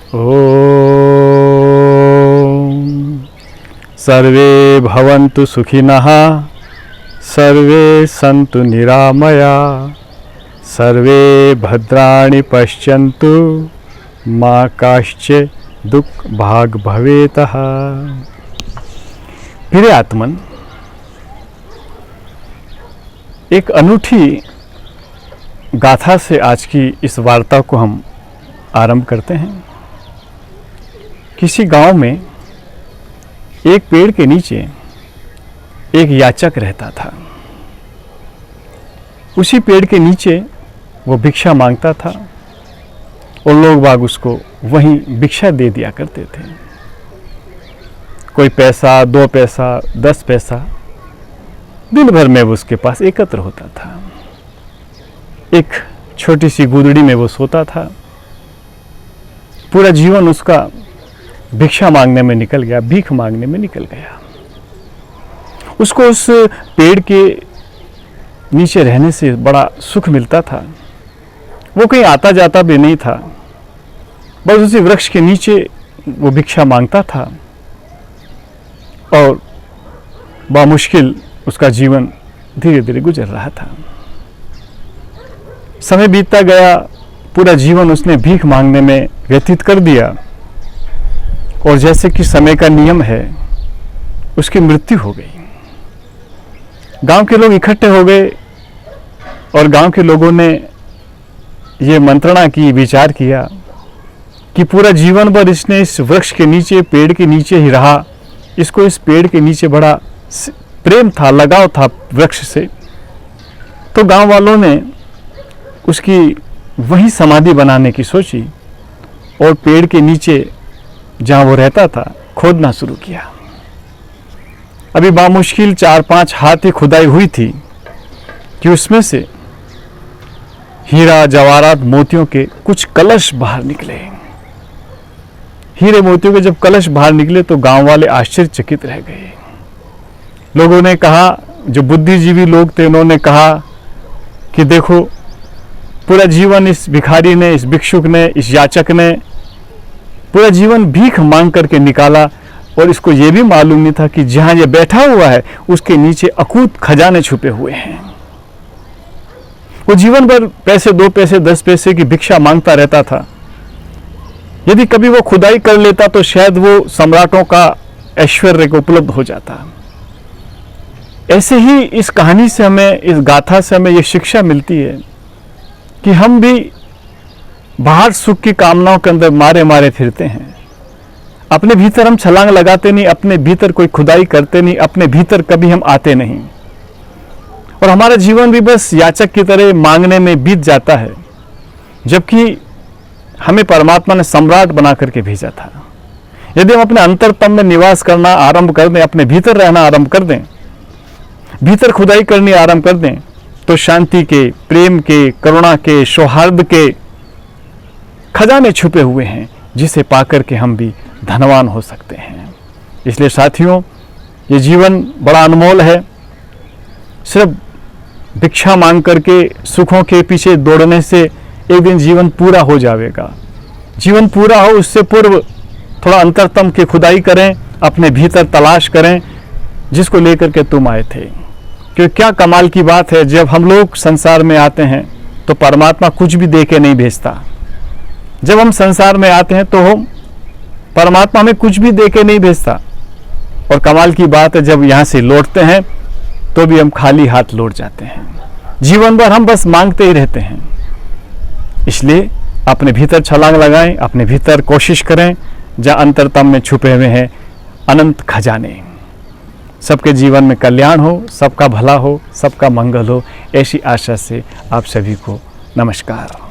ओम सर्वे भवन्तु सुखिनः, सर्वे सन्तु निरामया, सर्वे भद्राणि पश्यन्तु, मा काश्चित् दुख भाग भवेतः। प्रिय आत्मन, एक अनूठी गाथा से आज की इस वार्ता को हम आरंभ करते हैं। किसी गांव में एक पेड़ के नीचे एक याचक रहता था। उसी पेड़ के नीचे वो भिक्षा मांगता था और लोग बाग उसको वहीं भिक्षा दे दिया करते थे। कोई पैसा, 2 पैसा, 10 पैसा दिन भर में वो उसके पास एकत्र होता था। एक छोटी सी गुदड़ी में वो सोता था। पूरा जीवन उसका भिक्षा मांगने में निकल गया, भीख मांगने में निकल गया। उसको उस पेड़ के नीचे रहने से बड़ा सुख मिलता था। वो कहीं आता जाता भी नहीं था, बस उसी वृक्ष के नीचे वो भिक्षा मांगता था और बामुश्किल उसका जीवन धीरे धीरे गुजर रहा था। समय बीतता गया, पूरा जीवन उसने भीख मांगने में व्यतीत कर दिया और जैसे कि समय का नियम है, उसकी मृत्यु हो गई। गांव के लोग इकट्ठे हो गए और गांव के लोगों ने ये मंत्रणा की, विचार किया कि पूरा जीवन भर इसने इस वृक्ष के नीचे, पेड़ के नीचे ही रहा। इसको इस पेड़ के नीचे बड़ा प्रेम था, लगाव था वृक्ष से। तो गांव वालों ने उसकी वही समाधि बनाने की सोची और पेड़ के नीचे जहां वो रहता था खोदना शुरू किया। अभी बामुश्किल 4-5 हाथ की खुदाई हुई थी कि उसमें से हीरा, जवाहरात, मोतियों के कुछ कलश बाहर निकले। हीरे मोतियों के जब कलश बाहर निकले तो गांव वाले आश्चर्यचकित रह गए। लोगों ने कहा, जो बुद्धिजीवी लोग थे उन्होंने कहा कि देखो, पूरा जीवन इस भिखारी ने, इस भिक्षुक ने, इस याचक ने पूरा जीवन भीख मांग करके निकाला और इसको ये भी मालूम नहीं था कि जहां ये बैठा हुआ है उसके नीचे अकूत खजाने छुपे हुए हैं। वो जीवन भर पैसे, 2 पैसे, 10 पैसे की भिक्षा मांगता रहता था। यदि कभी वो खुदाई कर लेता तो शायद वो सम्राटों का ऐश्वर्य को उपलब्ध हो जाता। ऐसे ही इस कहानी से हमें, इस गाथा से हमें ये शिक्षा मिलती है कि हम भी बाहर सुख की कामनाओं के अंदर मारे मारे फिरते हैं। अपने भीतर हम छलांग लगाते नहीं, अपने भीतर कोई खुदाई करते नहीं, अपने भीतर कभी हम आते नहीं और हमारा जीवन भी बस याचक की तरह मांगने में बीत जाता है। जबकि हमें परमात्मा ने सम्राट बना करके भेजा था। यदि हम अपने अंतरतम में निवास करना आरंभ कर दें, अपने भीतर रहना आरंभ कर दें, भीतर खुदाई करनी आरंभ कर दें, तो शांति के, प्रेम के, करुणा के, सौहार्द के खजाने छुपे हुए हैं, जिसे पाकर के हम भी धनवान हो सकते हैं। इसलिए साथियों, ये जीवन बड़ा अनमोल है। सिर्फ भिक्षा मांग करके सुखों के पीछे दौड़ने से एक दिन जीवन पूरा हो जाएगा। जीवन पूरा हो उससे पूर्व थोड़ा अंतरतम की खुदाई करें, अपने भीतर तलाश करें, जिसको लेकर के तुम आए थे। क्योंकि क्या कमाल की बात है, जब हम लोग संसार में आते हैं तो परमात्मा कुछ भी दे के नहीं भेजता। जब हम संसार में आते हैं तो हम, परमात्मा हमें कुछ भी दे के नहीं भेजता। और कमाल की बात है, जब यहाँ से लौटते हैं तो भी हम खाली हाथ लौट जाते हैं। जीवन भर हम बस मांगते ही रहते हैं। इसलिए अपने भीतर छलांग लगाएं, अपने भीतर कोशिश करें, जहाँ अंतरतम में छुपे हुए हैं अनंत खजाने। सबके जीवन में कल्याण हो, सबका भला हो, सबका मंगल हो, ऐसी आशा से आप सभी को नमस्कार।